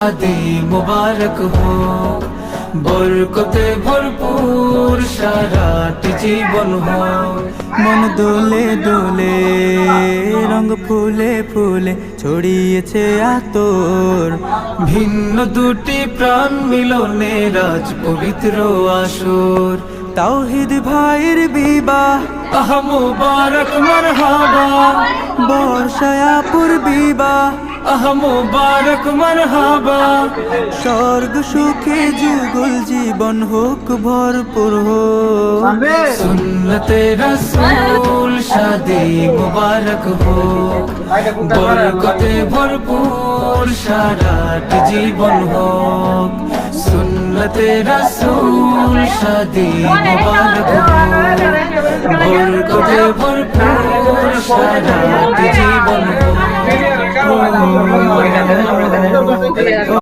शादी मुबारक हो बरकते भरपूर साराटी जीवन हो মন দোলে দোলে রঙ ফুলে ফুলে ছড়িয়েছে আতর ভিন্ন দুটি প্রাণ মিলনে রাজ পবিত্র আসর তাওহীদ ভাইয়ের বিবাহ আহ মুবারক মারহাবা বর্ষায়াপুর বিবাহ আহ মুবারক মারহাবা স্বর্গ সুখে যুগল জীবন হোক ভরপুর হোক सुन्नते रसूल शादी मुबारक हो बरकते भरपूर साराट जीवन हो सुन्नते रसूल शादी मुबारक हो बरकते भरपूर साराट जीवन हो